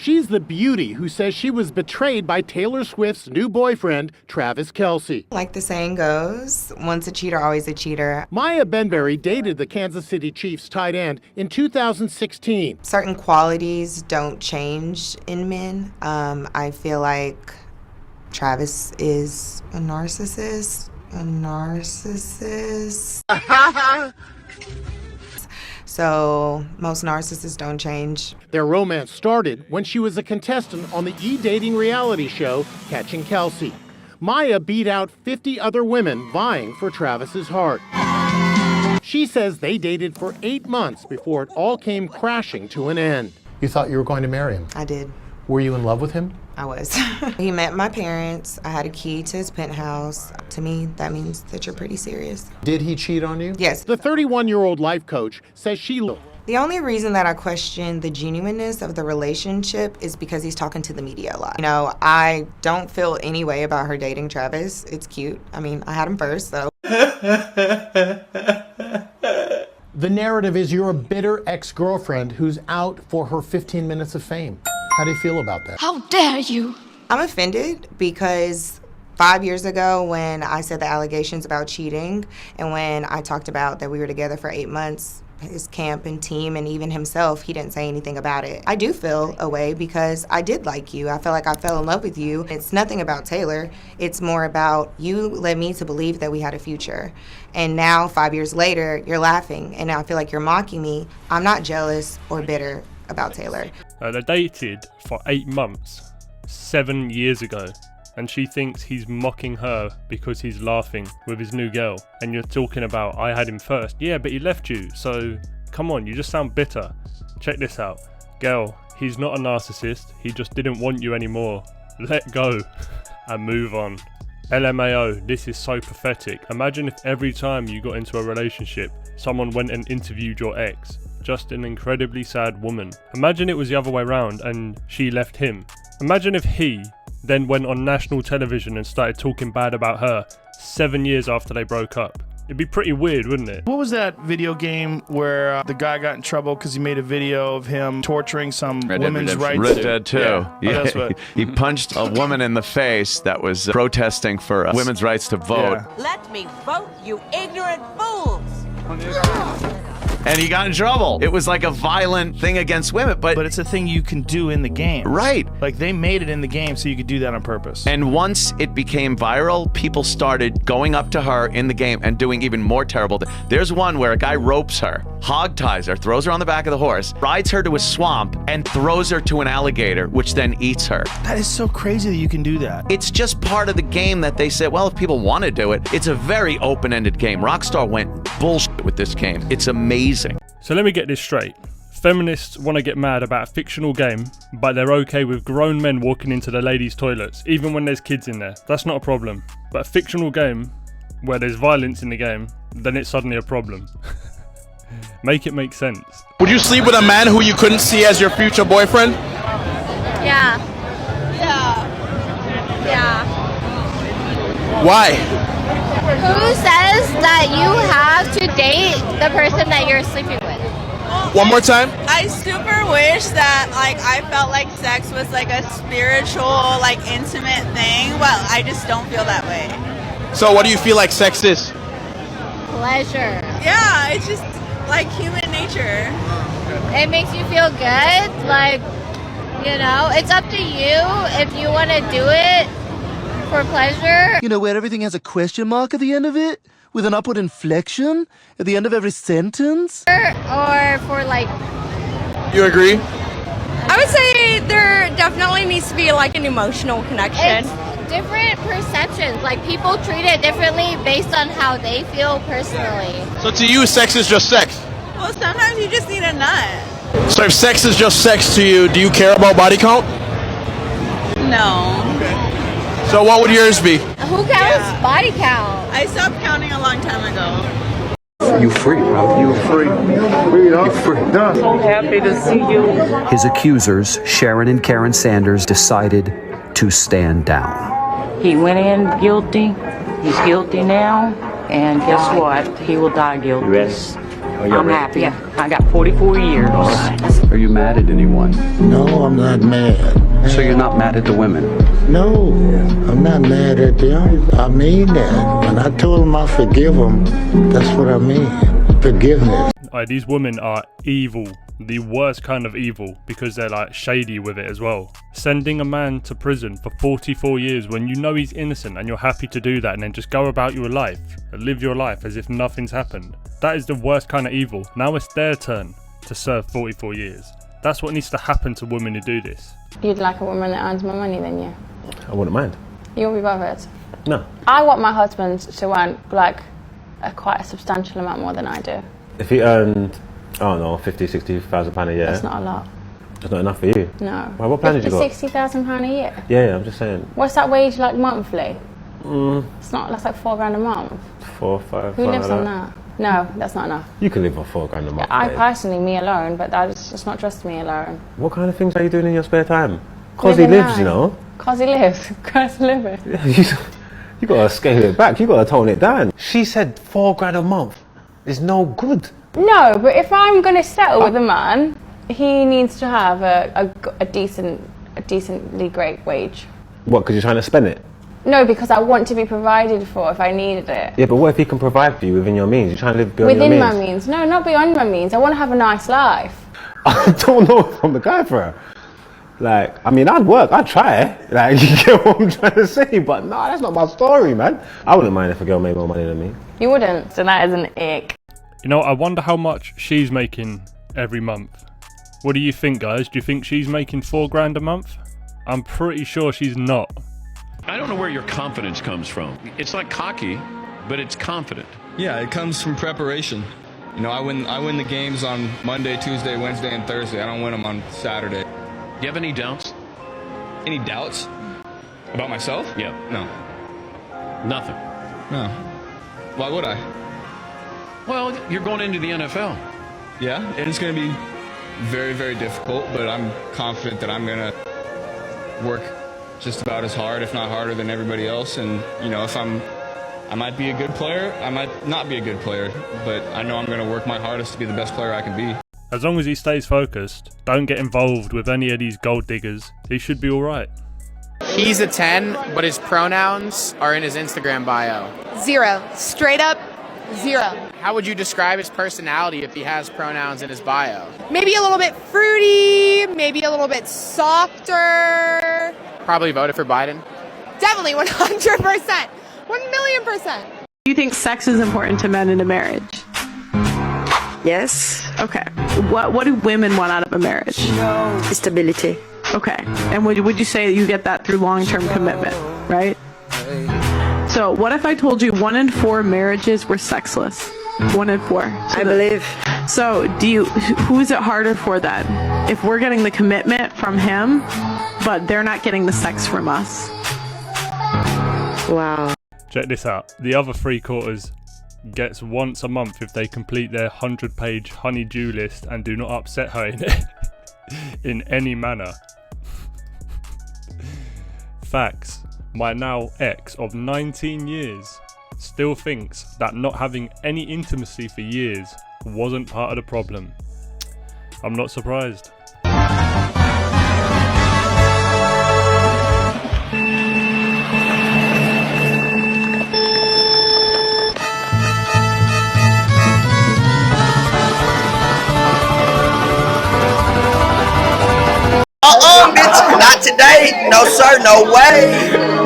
She's the beauty who says she was betrayed by Taylor Swift's new boyfriend, Travis Kelce. Like the saying goes, once a cheater, always a cheater. Maya Benberry dated the Kansas City Chiefs tight end in 2016. Certain qualities don't change in men. I feel like Travis is a narcissist. So most narcissists don't change. Their romance started when she was a contestant on the e-dating reality show, Catching Kelce. Maya beat out 50 other women vying for Travis's heart. She says they dated for 8 months before it all came crashing to an end. You thought you were going to marry him? I did. Were you in love with him? I was. He met my parents. I had a key to his penthouse. To me, that means that you're pretty serious. Did he cheat on you? Yes. The 31-year-old life coach says she The only reason that I question the genuineness of the relationship is because he's talking to the media a lot. You know, I don't feel any way about her dating Travis. It's cute. I mean, I had him first, so. The narrative is you're a bitter ex-girlfriend who's out for her 15 minutes of fame. How do you feel about that? How dare you? I'm offended because 5 years ago when I said the allegations about cheating and when I talked about that we were together for 8 months, his camp and team and even himself, he didn't say anything about it. I do feel a way because I did like you. I feel like I fell in love with you. It's nothing about Taylor. It's more about you led me to believe that we had a future. And now 5 years later, you're laughing and I feel like you're mocking me. I'm not jealous or bitter about Taylor. They dated for 8 months, 7 years ago, and she thinks he's mocking her because he's laughing with his new girl. And you're talking about, I had him first. Yeah, but he left you, so come on, you just sound bitter. Check this out. Girl, he's not a narcissist, he just didn't want you anymore. Let go and move on. LMAO, this is so pathetic. Imagine if every time you got into a relationship, someone went and interviewed your ex. Just an incredibly sad woman. Imagine it was the other way around and she left him. Imagine if he then went on national television and started talking bad about her 7 years after they broke up. It'd be pretty weird, wouldn't it? What was that video game where the guy got in trouble because he made a video of him torturing some women's rights? Red Dead 2. Yeah. Yeah. Oh, that's what. He punched a woman in the face that was protesting for women's rights to vote. Yeah. Let me vote, you ignorant fools! And he got in trouble. It was like a violent thing against women, but it's a thing you can do in the game. Right. Like they made it in the game so you could do that on purpose. And once it became viral, people started going up to her in the game and doing even more terrible things. There's one where a guy ropes her, hog ties her, throws her on the back of the horse, rides her to a swamp, and throws her to an alligator, which then eats her. That is so crazy that you can do that. It's just part of the game that they said, well, if people want to do it, it's a very open-ended game. Rockstar went bullshit with this game. It's amazing. So let me get this straight. Feminists want to get mad about a fictional game, but they're okay with grown men walking into the ladies' toilets, even when there's kids in there. That's not a problem. But a fictional game where there's violence in the game, then it's suddenly a problem. Make it make sense. Would you sleep with a man who you couldn't see as your future boyfriend? Yeah. Why? Who says that you have to date the person that you're sleeping with? One more time. I super wish that I felt like sex was like a spiritual, intimate thing. Well, I just don't feel that way. So what do you feel like sex is? Pleasure. Yeah, it's just like human nature. It makes you feel good. It's up to you if you want to do it for pleasure. You know, where everything has a question mark at the end of it, with an upward inflection at the end of every sentence. Or for You agree? I would say there definitely needs to be an emotional connection. It's different perceptions. People treat it differently based on how they feel personally. So to you, sex is just sex? Well, sometimes you just need a nut. So if sex is just sex to you, do you care about body count? No. So what would yours be? Who counts body count? I stopped counting a long time ago. You free, bro. You free. You free. So happy to see you. His accusers, Sharon and Karen Sanders, decided to stand down. He went in guilty. He's guilty now. And guess what? He will die guilty. I'm happy. I got 44 years. Are you mad at anyone? No, I'm not mad. So you're not mad at the women? No, I'm not mad at them. I mean that. When I told them I forgive them, that's what I mean. Forgiveness. These women are evil, the worst kind of evil, because they're like shady with it as well. Sending a man to prison for 44 years when you know he's innocent and you're happy to do that, and then just go about your life, live your life as if nothing's happened. That is the worst kind of evil. Now it's their turn to serve 44 years. That's what needs to happen to women who do this. You'd like a woman that earns more money than you? I wouldn't mind. You'll be bothered? No. I want my husband to earn like quite a substantial amount more than I do. If he earned, I don't know, 50, 60,000 pounds a year. That's not a lot. That's not enough for you? No. Well, what plan did you got? £60,000 a year? Yeah, I'm just saying. What's that wage like monthly? It's not, that's like £4 grand a month. 4, 5. Who lives on that? No, that's not enough. You can live on £4 grand a month. I personally, me alone, but that's just not just me alone. What kind of things are you doing in your spare time? Cause he lives, you know. Cause he lives. Cause he lives. You gotta scale it back. You gotta tone it down. She said £4 grand a month is no good. No, but if I'm gonna settle with a man, he needs to have a decently great wage. What? Because you're trying to spend it? No, because I want to be provided for if I needed it. Yeah, but what if he can provide for you within your means? You're trying to live beyond your means. Within my means? No, not beyond my means. I want to have a nice life. I don't know if I'm the guy for her. Like, I mean, I'd work, I'd try. Like, you get what I'm trying to say, but no, that's not my story, man. I wouldn't mind if a girl made more money than me. You wouldn't, so that is an ick. You know, I wonder how much she's making every month. What do you think, guys? Do you think she's making £4 grand a month? I'm pretty sure she's not. I don't know where your confidence comes from. It's not cocky, but it's confident. Yeah, it comes from preparation. You know, I win the games on Monday, Tuesday, Wednesday, and Thursday. I don't win them on Saturday. Do you have any doubts? Any doubts? About myself? Yeah. No. Nothing? No. Why would I? Well, you're going into the NFL. Yeah, and it's going to be very, very difficult, but I'm confident that I'm going to work just about as hard, if not harder, than everybody else. And, you know, if I might be a good player, I might not be a good player, but I know I'm going to work my hardest to be the best player I can be. As long as he stays focused, don't get involved with any of these gold diggers, he should be alright. He's a 10, but his pronouns are in his Instagram bio. 0. Straight up 0. How would you describe his personality if he has pronouns in his bio? Maybe a little bit fruity, maybe a little bit softer. Probably voted for Biden. Definitely 100%. 1,000,000%. Do you think sex is important to men in a marriage? Yes. Okay. What do women want out of a marriage? Stability. Okay. And would you say that you get that through long-term commitment, right? So what if I told you 1 in 4 marriages were sexless? 1 in 4. I believe. So who is it harder for then? If we're getting the commitment from him, but they're not getting the sex from us. Wow. Check this out. The other 3/4 gets once a month if they complete their 100-page honey-dew list and do not upset her in any manner. Facts. My now ex of 19 years still thinks that not having any intimacy for years wasn't part of the problem. I'm not surprised. Bitch, not today. No, sir, no way.